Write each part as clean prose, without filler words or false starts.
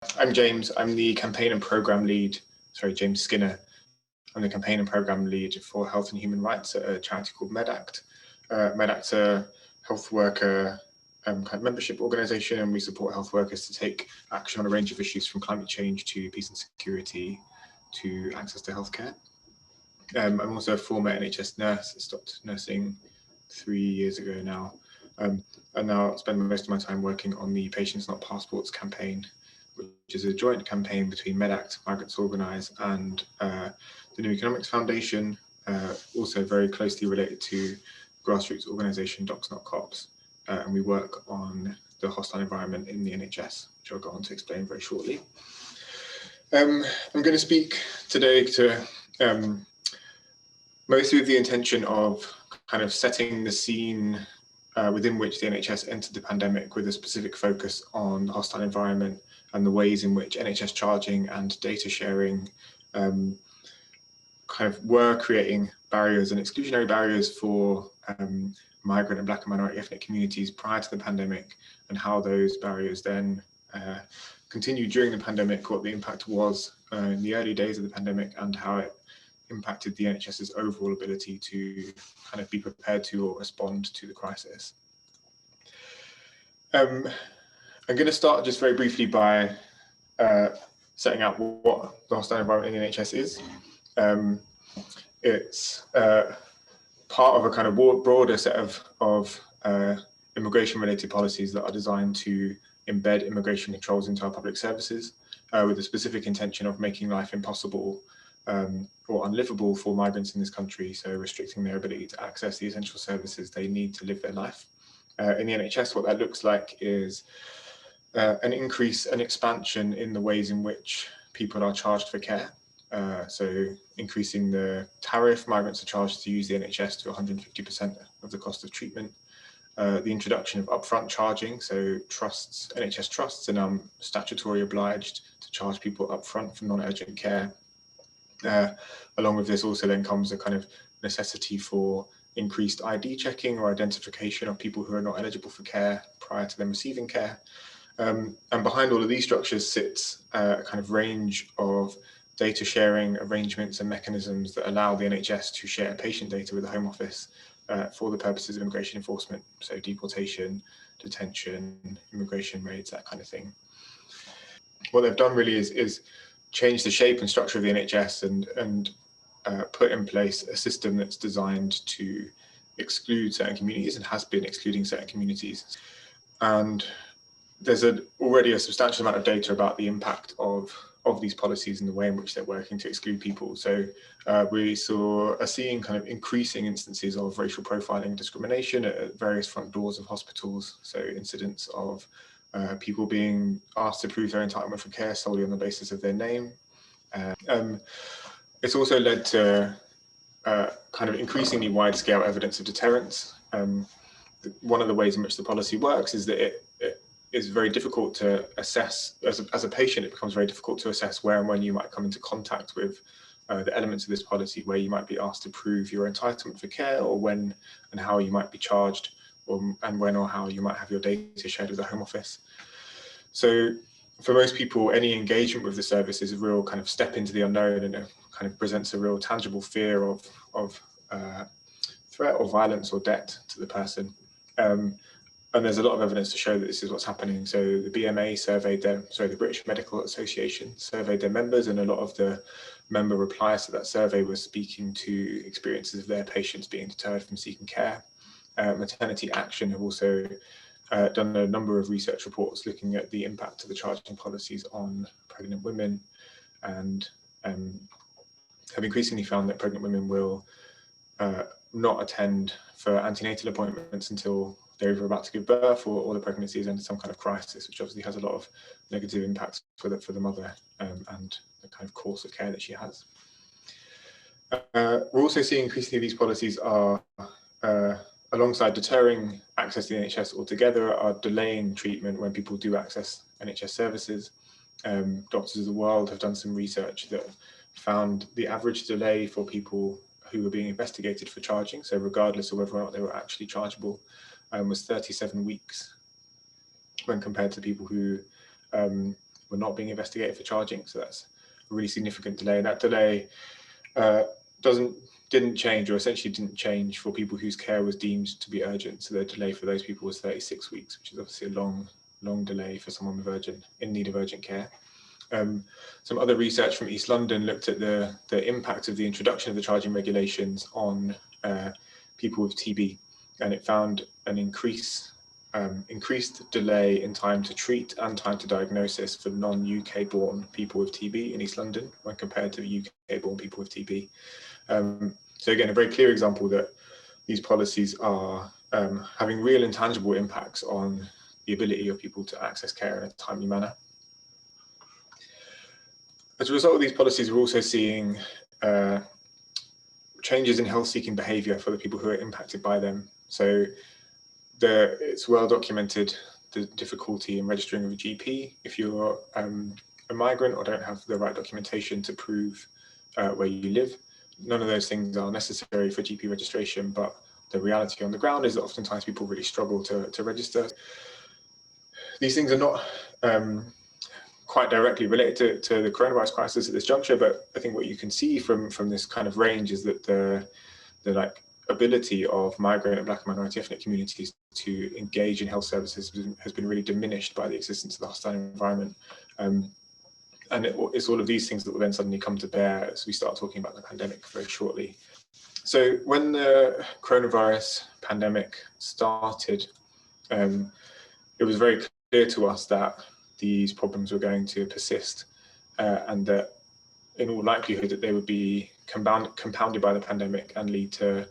I'm James. I'm the campaign and program lead. Sorry, James Skinner. I'm the campaign and program lead for health and human rights at a charity called MedAct. MedAct's a health worker kind of membership organisation, and we support health workers to take action on a range of issues from climate change to peace and security to access to healthcare. I'm also a former NHS nurse. I stopped nursing 3 years ago now. And now I spend most of my time working on the Patients Not Passports campaign, which is a joint campaign between MedAct, Migrants Organise and the New Economics Foundation, also very closely related to grassroots organisation Docs Not Cops. And we work on the hostile environment in the NHS, which I'll go on to explain very shortly. I'm going to speak today to mostly with the intention of kind of setting the scene within which the NHS entered the pandemic, with a specific focus on the hostile environment and the ways in which NHS charging and data sharing kind of were creating barriers and exclusionary barriers for migrant and Black and minority ethnic communities prior to the pandemic, and how those barriers then continued during the pandemic, what the impact was in the early days of the pandemic, and how it impacted the NHS's overall ability to kind of be prepared to or respond to the crisis. I'm going to start just very briefly by setting out what the hostile environment in the NHS is. It's part of a kind of broader set of immigration-related policies that are designed to embed immigration controls into our public services, with the specific intention of making life impossible or unlivable for migrants in this country, so restricting their ability to access the essential services they need to live their life. In the NHS, what that looks like is an increase, an expansion in the ways in which people are charged for care. So increasing the tariff migrants are charged to use the NHS to 150% of the cost of treatment. The introduction of upfront charging, so trusts, NHS trusts are now statutory obliged to charge people upfront for non-urgent care. Along with this also then comes a kind of necessity for increased ID checking or identification of people who are not eligible for care prior to them receiving care. And behind all of these structures sits a kind of range of data sharing arrangements and mechanisms that allow the NHS to share patient data with the Home Office for the purposes of immigration enforcement, so deportation, detention, immigration raids, that kind of thing. What they've done really is change the shape and structure of the NHS and put in place a system that's designed to exclude certain communities and has been excluding certain communities. And there's already a substantial amount of data about the impact of these policies and the way in which they're working to exclude people. So we are seeing kind of increasing instances of racial profiling and discrimination at various front doors of hospitals. So incidents of people being asked to prove their entitlement for care solely on the basis of their name. It's also led to kind of increasingly wide-scale evidence of deterrence. One of the ways in which the policy works is that it is very difficult to assess, as a patient, it becomes very difficult to assess where and when you might come into contact with the elements of this policy, where you might be asked to prove your entitlement for care, or when and how you might be charged, and when or how you might have your data shared with the Home Office. So for most people, any engagement with the service is a real kind of step into the unknown, and it kind of presents a real tangible fear of threat or violence or debt to the person. And there's a lot of evidence to show that this is what's happening. So the BMA surveyed the British Medical Association surveyed their members, and a lot of the member replies to that survey were speaking to experiences of their patients being deterred from seeking care. Maternity Action have also done a number of research reports looking at the impact of the charging policies on pregnant women, and have increasingly found that pregnant women will not attend for antenatal appointments until they're either about to give birth, or the pregnancy is under some kind of crisis, which obviously has a lot of negative impacts for the mother and the kind of course of care that she has. We're also seeing increasingly these policies are, alongside deterring access to the NHS altogether, are delaying treatment when people do access NHS services. Doctors of the World have done some research that found the average delay for people who were being investigated for charging, so regardless of whether or not they were actually chargeable, was 37 weeks, when compared to people who were not being investigated for charging. So that's a really significant delay. And that delay didn't change, or essentially didn't change, for people whose care was deemed to be urgent. So the delay for those people was 36 weeks, which is obviously a long delay for someone with in need of urgent care. Some other research from East London looked at the impact of the introduction of the charging regulations on people with TB, and it found an increased delay in time to treat and time to diagnosis for non-UK born people with TB in East London when compared to UK born people with TB. So again, a very clear example that these policies are having real and tangible impacts on the ability of people to access care in a timely manner. As a result of these policies, we're also seeing changes in health-seeking behaviour for the people who are impacted by them. So it's well documented, the difficulty in registering with a GP if you're a migrant or don't have the right documentation to prove where you live. None of those things are necessary for GP registration, but the reality on the ground is that oftentimes people really struggle to register. These things are not quite directly related to the coronavirus crisis at this juncture, but I think what you can see from this kind of range is that the ability of migrant and Black and minority ethnic communities to engage in health services has been really diminished by the existence of the hostile environment. And it's all of these things that will then suddenly come to bear as we start talking about the pandemic very shortly. So when the coronavirus pandemic started, it was very clear to us that these problems were going to persist, and that in all likelihood that they would be compounded by the pandemic and lead to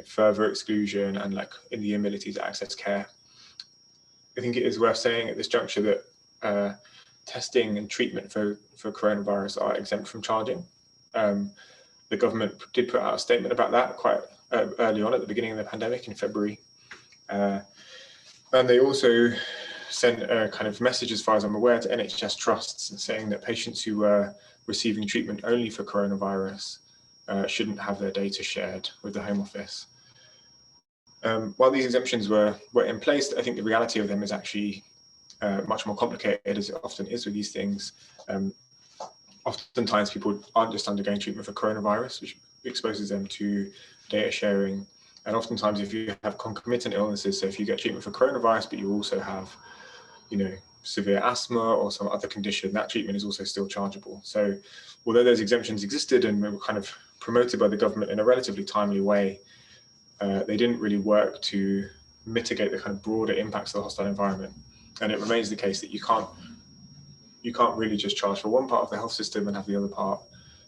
further exclusion and in the inability to access care. I think it is worth saying at this juncture that testing and treatment for coronavirus are exempt from charging. The government did put out a statement about that quite early on at the beginning of the pandemic in February. And they also sent a kind of message, as far as I'm aware, to NHS trusts saying that patients who were receiving treatment only for coronavirus shouldn't have their data shared with the Home Office. While these exemptions were in place, I think the reality of them is actually much more complicated, as it often is with these things. Oftentimes people aren't just undergoing treatment for coronavirus, which exposes them to data sharing. And oftentimes if you have concomitant illnesses, so if you get treatment for coronavirus, but you also have, severe asthma or some other condition, that treatment is also still chargeable. So although those exemptions existed and were kind of promoted by the government in a relatively timely way, they didn't really work to mitigate the kind of broader impacts of the hostile environment. And it remains the case that you can't really just charge for one part of the health system and have the other part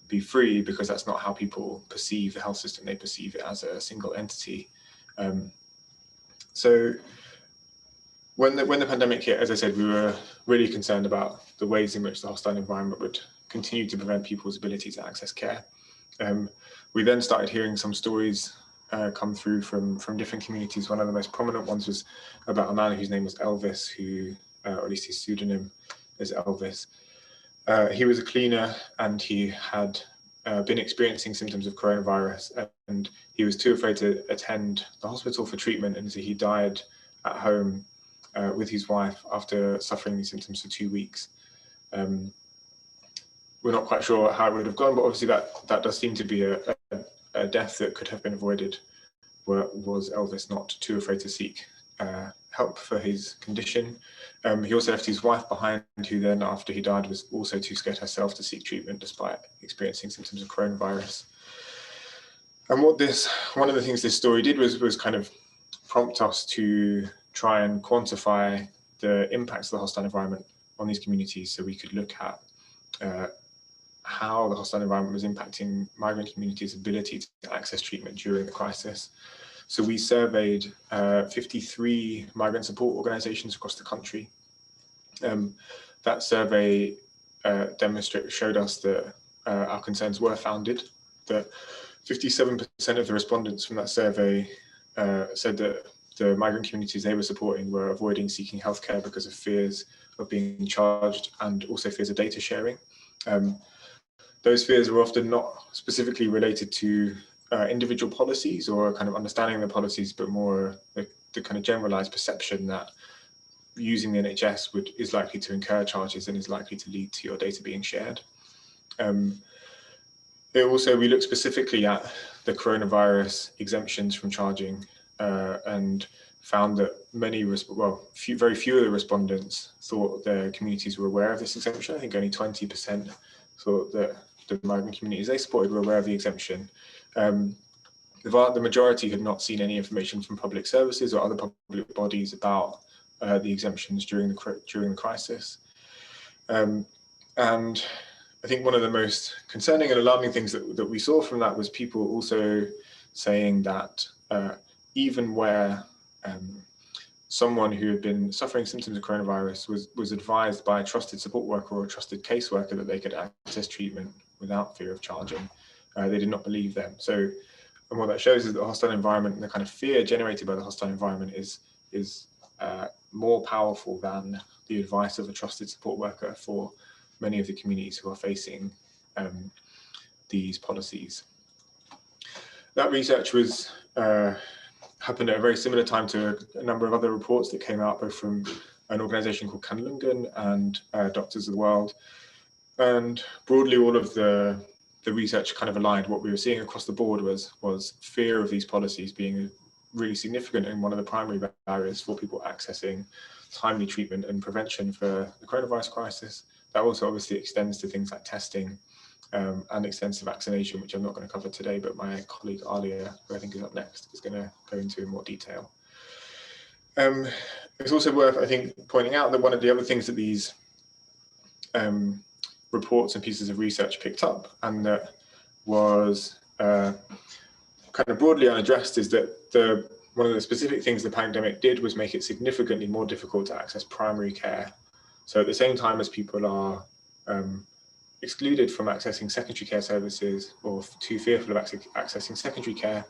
be free, because that's not how people perceive the health system. They perceive it as a single entity. So when the pandemic hit, as I said, we were really concerned about the ways in which the hostile environment would continue to prevent people's ability to access care. We then started hearing some stories come through from different communities. One of the most prominent ones was about a man whose name was Elvis, who, or at least his pseudonym is Elvis. He was a cleaner and he had been experiencing symptoms of coronavirus, and he was too afraid to attend the hospital for treatment, and so he died at home with his wife after suffering these symptoms for 2 weeks. We're not quite sure how it would have gone, but obviously that does seem to be a death that could have been avoided. Was Elvis not too afraid to seek help for his condition? He also left his wife behind, who then, after he died, was also too scared herself to seek treatment despite experiencing symptoms of coronavirus. And one of the things this story did was kind of prompt us to try and quantify the impacts of the hostile environment on these communities, so we could look at how the hostile environment was impacting migrant communities' ability to access treatment during the crisis. So we surveyed 53 migrant support organisations across the country. That survey showed us that our concerns were founded, that 57% of the respondents from that survey said that the migrant communities they were supporting were avoiding seeking healthcare because of fears of being charged and also fears of data sharing. Those fears were often not specifically related to individual policies or kind of understanding the policies, but more the kind of generalized perception that using the NHS is likely to incur charges and is likely to lead to your data being shared. We looked specifically at the coronavirus exemptions from charging and found that very few of the respondents thought their communities were aware of this exemption. I think only 20% thought that the migrant communities they supported were aware of the exemption. The majority had not seen any information from public services or other public bodies about the exemptions during the crisis. And I think one of the most concerning and alarming things that we saw from that was people also saying that even where someone who had been suffering symptoms of coronavirus was advised by a trusted support worker or a trusted caseworker that they could access treatment without fear of charging, they did not believe them. So, and what that shows is that the hostile environment and the kind of fear generated by the hostile environment is more powerful than the advice of a trusted support worker for many of the communities who are facing these policies. That research happened at a very similar time to a number of other reports that came out, both from an organisation called Kanlungan and Doctors of the World. And broadly, all of the research kind of aligned. What we were seeing across the board was fear of these policies being really significant and one of the primary barriers for people accessing timely treatment and prevention for the coronavirus crisis. That also obviously extends to things like testing and extensive vaccination, which I'm not going to cover today, but my colleague Alia, who I think is up next, is going to go into in more detail. It's also worth, I think, pointing out that one of the other things that these reports and pieces of research picked up, and that was kind of broadly unaddressed, is that one of the specific things the pandemic did was make it significantly more difficult to access primary care. So at the same time as people are excluded from accessing secondary care services or too fearful of accessing secondary care,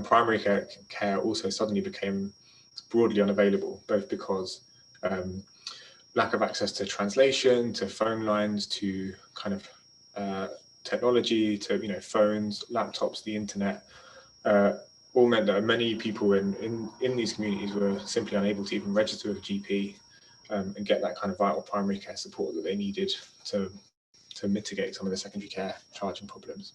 primary care also suddenly became broadly unavailable, both because lack of access to translation, to phone lines, to kind of technology, to phones, laptops, the internet, all meant that many people in these communities were simply unable to even register with a GP and get that kind of vital primary care support that they needed to mitigate some of the secondary care charging problems.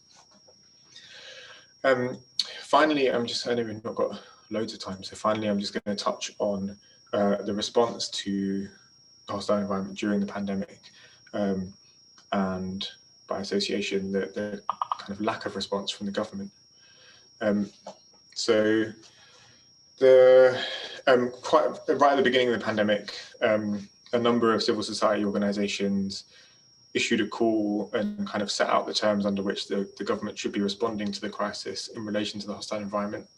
Finally, I know we've not got loads of time, so finally I'm just going to touch on the response to the hostile environment during the pandemic, and by association the kind of lack of response from the government. So quite right at the beginning of the pandemic, a number of civil society organisations issued a call and kind of set out the terms under which the government should be responding to the crisis in relation to the hostile environment.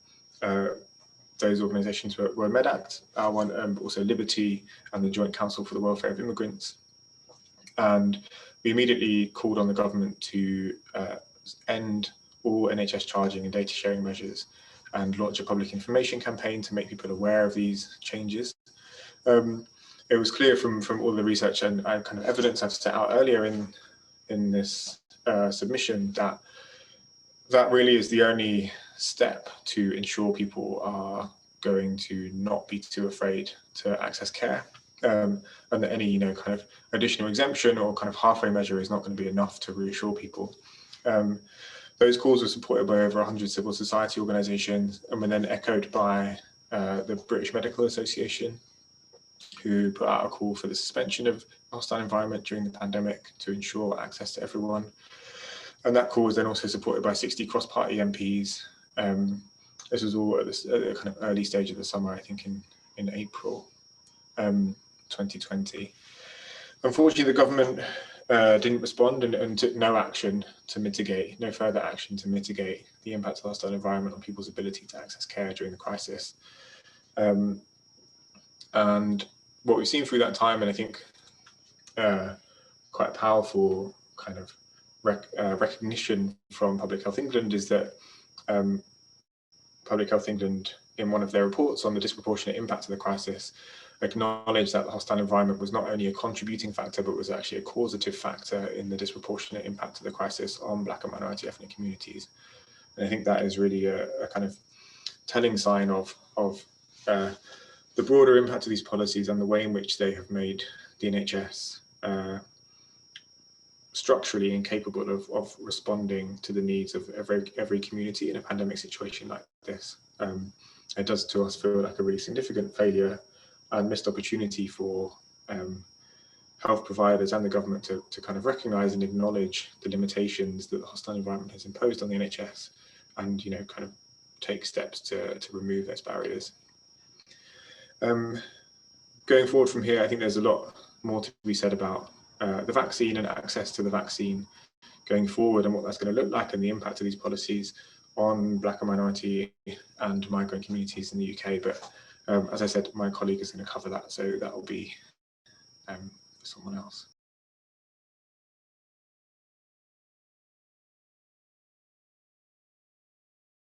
Those organisations were MEDACT, our one, also Liberty and the Joint Council for the Welfare of Immigrants. And we immediately called on the government to end all NHS charging and data sharing measures and launch a public information campaign to make people aware of these changes. It was clear from all the research and kind of evidence I've set out earlier in this submission that really is the only step to ensure people are going to not be too afraid to access care, and that any kind of additional exemption or kind of halfway measure is not going to be enough to reassure people. Those calls were supported by over 100 civil society organisations and were then echoed by the British Medical Association, who put out a call for the suspension of hostile environment during the pandemic to ensure access to everyone. And that call was then also supported by 60 cross-party MPs. This was all at the kind of early stage of the summer, I think in April 2020. Unfortunately, the government didn't respond and took no further action to mitigate the impact of the hostile environment on people's ability to access care during the crisis. And what we've seen through that time, and I think quite a powerful kind of recognition from Public Health England, is that Public Health England, in one of their reports on the disproportionate impact of the crisis, acknowledged that the hostile environment was not only a contributing factor, but was actually a causative factor in the disproportionate impact of the crisis on Black and minority ethnic communities. And I think that is really a kind of telling sign of the broader impact of these policies and the way in which they have made the NHS structurally incapable of responding to the needs of every community in a pandemic situation like this. It does to us feel like a really significant failure and missed opportunity for health providers and the government to kind of recognise and acknowledge the limitations that the hostile environment has imposed on the NHS, and kind of take steps to remove those barriers. Going forward from here, I think there's a lot more to be said about the vaccine and access to the vaccine going forward, and what that's going to look like, and the impact of these policies on Black and minority and migrant communities in the UK. But as I said, my colleague is going to cover that, so that will be for someone else.